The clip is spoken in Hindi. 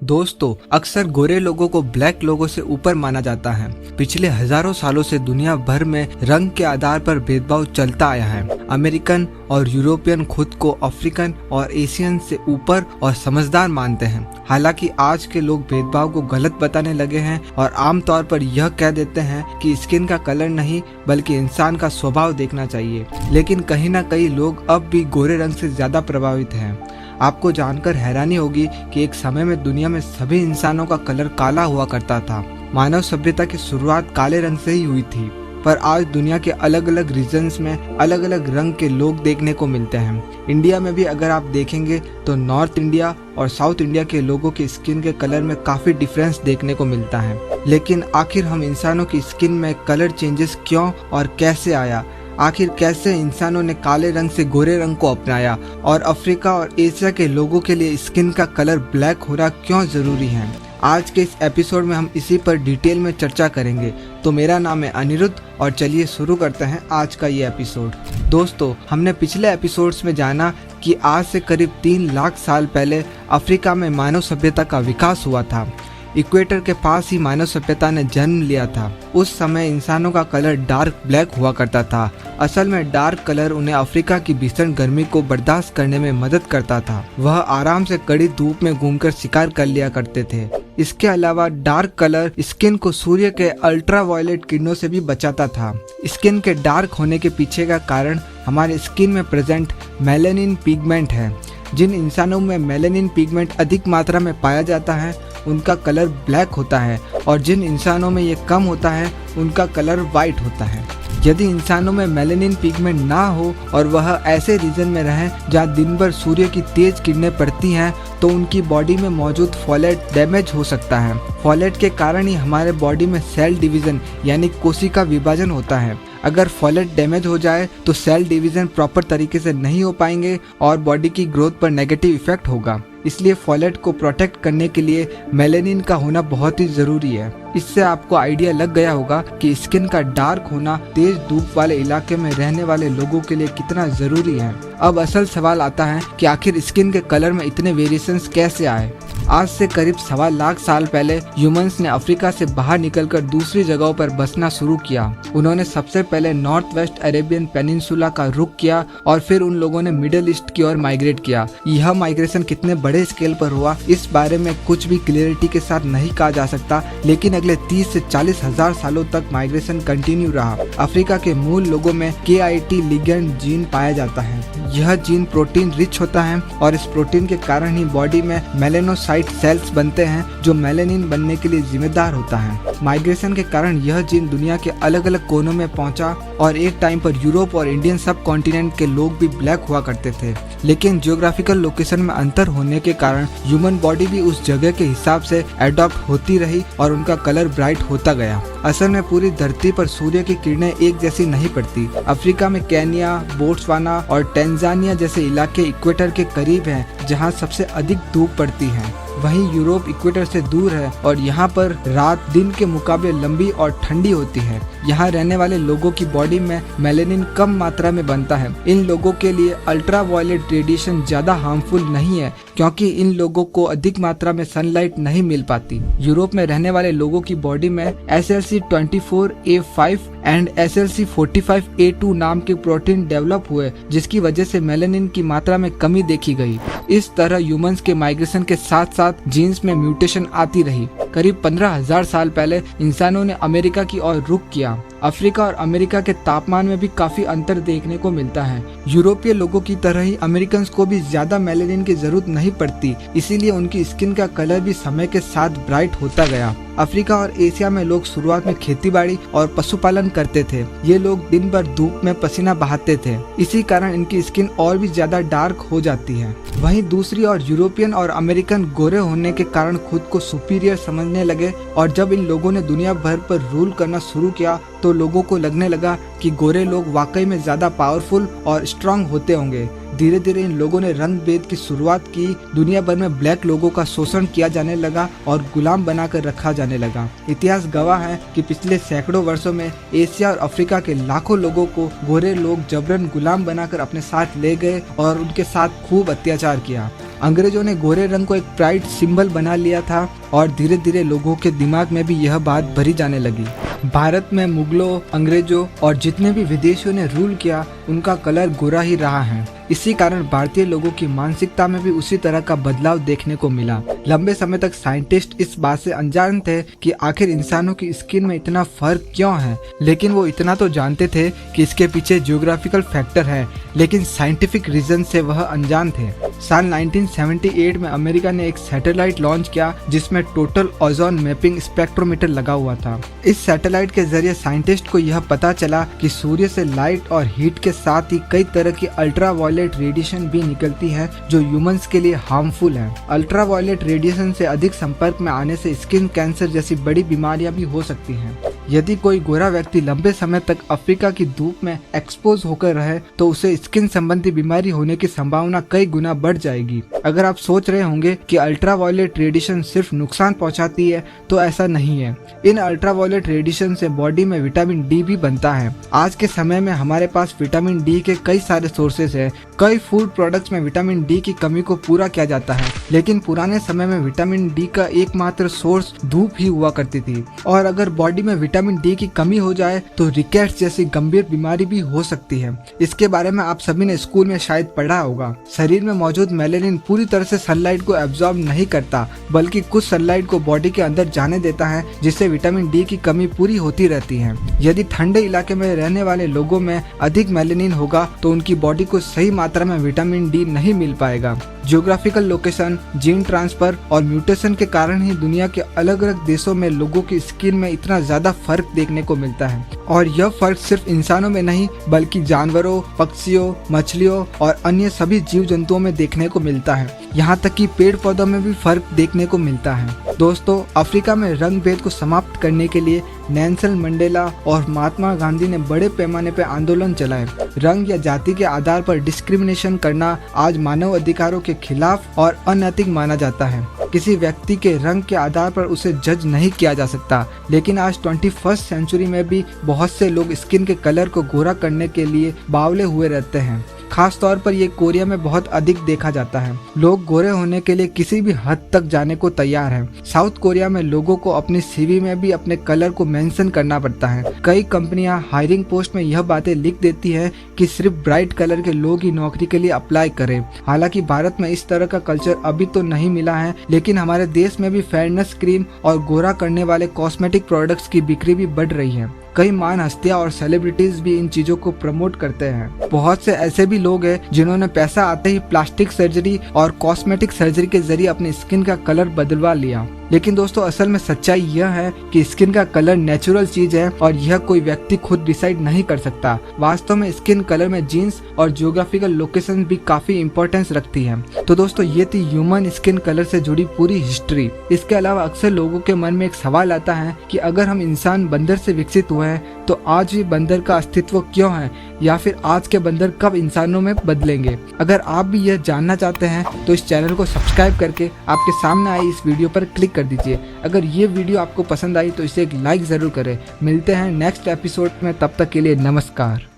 दोस्तों, अक्सर गोरे लोगों को ब्लैक लोगों से ऊपर माना जाता है। पिछले हजारों सालों से दुनिया भर में रंग के आधार पर भेदभाव चलता आया है। अमेरिकन और यूरोपियन खुद को अफ्रीकन और एशियन से ऊपर और समझदार मानते हैं। हालांकि आज के लोग भेदभाव को गलत बताने लगे हैं और आमतौर पर यह कह देते हैं कि स्किन का कलर नहीं बल्कि इंसान का स्वभाव देखना चाहिए। लेकिन कहीं ना कहीं लोग अब भी गोरे रंग से ज्यादा प्रभावित हैं। आपको जानकर हैरानी होगी कि एक समय में दुनिया में सभी इंसानों का कलर काला हुआ करता था। मानव सभ्यता की शुरुआत काले रंग से ही हुई थी, पर आज दुनिया के अलग अलग रीजन्स में अलग अलग रंग के लोग देखने को मिलते हैं। इंडिया में भी अगर आप देखेंगे तो नॉर्थ इंडिया और साउथ इंडिया के लोगों की स्किन के कलर में काफी डिफरेंस देखने को मिलता है। लेकिन आखिर हम इंसानों की स्किन में कलर चेंजेस क्यों और कैसे आया? आखिर कैसे इंसानों ने काले रंग से गोरे रंग को अपनाया और अफ्रीका और एशिया के लोगों के लिए स्किन का कलर ब्लैक होना क्यों जरूरी है? आज के इस एपिसोड में हम इसी पर डिटेल में चर्चा करेंगे। तो मेरा नाम है अनिरुद्ध और चलिए शुरू करते हैं आज का ये एपिसोड। दोस्तों, हमने पिछले एपिसोड्स में जाना कि आज से करीब 3 लाख साल पहले अफ्रीका में मानव सभ्यता का विकास हुआ था। इक्वेटर के पास ही मानव सभ्यता ने जन्म लिया था। उस समय इंसानों का कलर डार्क ब्लैक हुआ करता था। असल में डार्क कलर उन्हें अफ्रीका की भीषण गर्मी को बर्दाश्त करने में मदद करता था। वह आराम से कड़ी धूप में घूमकर शिकार कर लिया करते थे। इसके अलावा डार्क कलर स्किन को सूर्य के अल्ट्रावायलेट किरणों से भी बचाता था। स्किन के डार्क होने के पीछे का कारण हमारे स्किन में प्रेजेंट मेलानिन पिगमेंट है। जिन इंसानों में मेलानिन पिगमेंट अधिक मात्रा में पाया जाता है उनका कलर ब्लैक होता है और जिन इंसानों में ये कम होता है उनका कलर वाइट होता है। यदि इंसानों में मेलानिन पिगमेंट ना हो और वह ऐसे रीजन में रहें जहाँ दिन भर सूर्य की तेज किरणें पड़ती हैं तो उनकी बॉडी में मौजूद फोलेट डैमेज हो सकता है। फोलेट के कारण ही हमारे बॉडी में सेल डिवीजन यानी कोशिका विभाजन होता है। अगर फोलेट डैमेज हो जाए तो सेल डिवीजन प्रॉपर तरीके से नहीं हो पाएंगे और बॉडी की ग्रोथ पर नेगेटिव इफेक्ट होगा। इसलिए फोलेट को प्रोटेक्ट करने के लिए मेलानिन का होना बहुत ही जरूरी है। इससे आपको आइडिया लग गया होगा कि स्किन का डार्क होना तेज धूप वाले इलाके में रहने वाले लोगों के लिए कितना जरूरी है। अब असल सवाल आता है कि आखिर स्किन के कलर में इतने वेरिएशंस कैसे आए? आज से करीब 1.25 लाख साल पहले ह्यूमंस ने अफ्रीका से बाहर निकलकर दूसरी जगहों पर बसना शुरू किया। उन्होंने सबसे पहले नॉर्थ वेस्ट अरेबियन पेनिनसुला का रुख किया और फिर उन लोगों ने मिडिल ईस्ट की ओर माइग्रेट किया। यह माइग्रेशन कितने बड़े स्केल पर हुआ इस बारे में कुछ भी क्लियरिटी के साथ नहीं कहा जा सकता, लेकिन अगले 30 से 40 हजार सालों तक माइग्रेशन कंटिन्यू रहा। अफ्रीका के मूल लोगों में KIT लिगेंड जीन पाया जाता है। यह जीन प्रोटीन रिच होता है और इस प्रोटीन के कारण ही बॉडी में मेलेनोसाइट सेल्स बनते हैं जो मेलानिन बनने के लिए जिम्मेदार होता है। माइग्रेशन के कारण यह जीन दुनिया के अलग अलग कोनों में पहुंचा और एक टाइम पर यूरोप और इंडियन सब कॉन्टिनेंट के लोग भी ब्लैक हुआ करते थे। लेकिन जियोग्राफिकल लोकेशन में अंतर होने के कारण ह्यूमन बॉडी भी उस जगह के हिसाब से एडॉप्ट होती रही और उनका कलर ब्राइट होता गया। असल में पूरी धरती पर सूर्य की किरणें एक जैसी नहीं पड़ती। अफ्रीका में केन्या, बोट्सवाना और टेंजानिया जैसे इलाके इक्वेटर के करीब हैं जहां सबसे अधिक धूप पड़ती है। वहीं यूरोप इक्वेटर से दूर है और यहाँ पर रात दिन के मुकाबले लंबी और ठंडी होती है। यहाँ रहने वाले लोगों की बॉडी में मेलानिन कम मात्रा में बनता है। इन लोगों के लिए अल्ट्रावायलेट रेडिएशन ज्यादा हार्मफुल नहीं है क्योंकि इन लोगों को अधिक मात्रा में सनलाइट नहीं मिल पाती। यूरोप में रहने वाले लोगों की बॉडी में SLC24A5 एंड SLC45A2 नाम के प्रोटीन डेवलप हुए जिसकी वजह से मेलानिन की मात्रा में कमी देखी गई। इस तरह ह्यूमंस के माइग्रेशन के साथ साथ जीन्स में म्यूटेशन आती रही। करीब 15,000 साल पहले इंसानों ने अमेरिका की ओर रुख किया। अफ्रीका और अमेरिका के तापमान में भी काफी अंतर देखने को मिलता है। यूरोपीय लोगों की तरह ही अमेरिकन्स को भी ज्यादा मेलानिन की जरूरत नहीं पड़ती, इसीलिए उनकी स्किन का कलर भी समय के साथ ब्राइट होता गया। अफ्रीका और एशिया में लोग शुरुआत में खेतीबाड़ी और पशुपालन करते थे। ये लोग दिन भर धूप में पसीना बहाते थे, इसी कारण इनकी स्किन और भी ज्यादा डार्क हो जाती है। वहीं दूसरी ओर यूरोपियन और अमेरिकन गोरे होने के कारण खुद को सुपीरियर समझने लगे और जब इन लोगों ने दुनिया भर पर रूल करना शुरू किया तो लोगों को लगने लगा कि गोरे लोग वाकई में ज्यादा पावरफुल और स्ट्रांग होते होंगे। धीरे धीरे इन लोगों ने रंग भेद की शुरुआत की। दुनिया भर में ब्लैक लोगों का शोषण किया जाने लगा और गुलाम बनाकर रखा जाने लगा। इतिहास गवाह है कि पिछले सैकड़ों वर्षों में एशिया और अफ्रीका के लाखों लोगों को गोरे लोग जबरन गुलाम बनाकर अपने साथ ले गए और उनके साथ खूब अत्याचार किया। अंग्रेजों ने गोरे रंग को एक प्राइड सिंबल बना लिया था और धीरे धीरे लोगों के दिमाग में भी यह बात भरी जाने लगी। भारत में मुगलों, अंग्रेजों और जितने भी विदेशियों ने रूल किया उनका कलर गोरा ही रहा है। इसी कारण भारतीय लोगों की मानसिकता में भी उसी तरह का बदलाव देखने को मिला। लंबे समय तक साइंटिस्ट इस बात से अनजान थे कि आखिर इंसानों की स्किन में इतना फर्क क्यों है, लेकिन वो इतना तो जानते थे कि इसके पीछे जियोग्राफिकल फैक्टर है, लेकिन साइंटिफिक रीजन से वह अनजान थे। साल 1978 में अमेरिका ने एक सैटेलाइट लॉन्च किया जिसमें टोटल ओजोन मैपिंग स्पेक्ट्रोमीटर लगा हुआ था। इस सैटेलाइट के जरिए साइंटिस्ट को यह पता चला कि सूर्य से लाइट और हीट के साथ ही कई तरह की अल्ट्रावायलेट रेडिएशन भी निकलती है जो ह्यूमंस के लिए हार्मफुल है। अल्ट्रावायलेट रेडिएशन से अधिक संपर्क में आने से स्किन कैंसर जैसी बड़ी बीमारियां भी हो सकती हैं। यदि कोई गोरा व्यक्ति लंबे समय तक अफ्रीका की धूप में एक्सपोज होकर रहे तो उसे स्किन संबंधी बीमारी होने की संभावना कई गुना बढ़ जाएगी। अगर आप सोच रहे होंगे कि अल्ट्रावायलेट रेडिएशन सिर्फ नुकसान पहुंचाती है, तो ऐसा नहीं है। इन अल्ट्रावायलेट रेडिएशन से बॉडी में विटामिन डी भी बनता है। आज के समय में हमारे पास विटामिन डी के कई सारे सोर्सेज है। कई फूड प्रोडक्ट्स में विटामिन डी की कमी को पूरा किया जाता है, लेकिन पुराने समय में विटामिन डी का एकमात्र सोर्स धूप ही हुआ करती थी। और अगर बॉडी में विटामिन डी की कमी हो जाए तो रिकेट्स जैसी गंभीर बीमारी भी हो सकती है। इसके बारे में आप सभी ने स्कूल में शायद पढ़ा होगा। शरीर में मौजूद मेलेनिन पूरी तरह से सनलाइट को एब्जॉर्ब नहीं करता, बल्कि कुछ सनलाइट को बॉडी के अंदर जाने देता है, जिससे विटामिन डी की कमी पूरी होती रहती है। यदि ठंडे इलाके में रहने वाले लोगों में अधिक मेलेनिन होगा तो उनकी बॉडी को सही मात्रा में विटामिन डी नहीं मिल पाएगा। जियोग्राफिकल लोकेशन, जीन ट्रांसफर और म्यूटेशन के कारण ही दुनिया के अलग अलग देशों में लोगों की स्किन में इतना ज्यादा फर्क देखने को मिलता है। और यह फर्क सिर्फ इंसानों में नहीं बल्कि जानवरों, पक्षियों, मछलियों और अन्य सभी जीव जंतुओं में देखने को मिलता है। यहाँ तक कि पेड़ पौधों में भी फर्क देखने को मिलता है। दोस्तों, अफ्रीका में रंग भेद को समाप्त करने के लिए नेल्सन मंडेला और महात्मा गांधी ने बड़े पैमाने पर आंदोलन चलाए। रंग या जाति के आधार पर डिस्क्रिमिनेशन करना आज मानव अधिकारों के खिलाफ और अनैतिक माना जाता है। किसी व्यक्ति के रंग के आधार पर उसे जज नहीं किया जा सकता, लेकिन आज 21st सेंचुरी में भी बहुत से लोग स्किन के कलर को गोरा करने के लिए बावले हुए रहते हैं। खास तौर पर ये कोरिया में बहुत अधिक देखा जाता है। लोग गोरे होने के लिए किसी भी हद तक जाने को तैयार हैं। साउथ कोरिया में लोगों को अपनी सीवी में भी अपने कलर को मेंशन करना पड़ता है। कई कंपनियां हायरिंग पोस्ट में यह बातें लिख देती है कि सिर्फ ब्राइट कलर के लोग ही नौकरी के लिए अप्लाई करें। हालांकि भारत में इस तरह का कल्चर अभी तो नहीं मिला है, लेकिन हमारे देश में भी फेयरनेस क्रीम और गोरा करने वाले कॉस्मेटिक प्रोडक्ट्स की बिक्री भी बढ़ रही है। कई महान हस्तियां और सेलिब्रिटीज भी इन चीजों को प्रमोट करते हैं। बहुत से ऐसे भी लोग हैं जिन्होंने पैसा आते ही प्लास्टिक सर्जरी और कॉस्मेटिक सर्जरी के जरिए अपनी स्किन का कलर बदलवा लिया। लेकिन दोस्तों, असल में सच्चाई यह है कि स्किन का कलर नेचुरल चीज है और यह कोई व्यक्ति खुद डिसाइड नहीं कर सकता। वास्तव में स्किन कलर में जीन्स और जियोग्राफिकल लोकेशन भी काफी इंपॉर्टेंस रखती है। तो दोस्तों, ये थी ह्यूमन स्किन कलर से जुड़ी पूरी हिस्ट्री। इसके अलावा अक्सर लोगों के मन में एक सवाल आता है कि अगर हम इंसान बंदर से विकसित हुए हैं तो आज भी बंदर का अस्तित्व क्यों है, या फिर आज के बंदर कब इंसानों में बदलेंगे। अगर आप भी यह जानना चाहते हैं तो इस चैनल को सब्सक्राइब करके आपके सामने आई इस वीडियो पर क्लिक कर दीजिए। अगर ये वीडियो आपको पसंद आई तो इसे एक लाइक जरूर करें। मिलते हैं नेक्स्ट एपिसोड में, तब तक के लिए नमस्कार।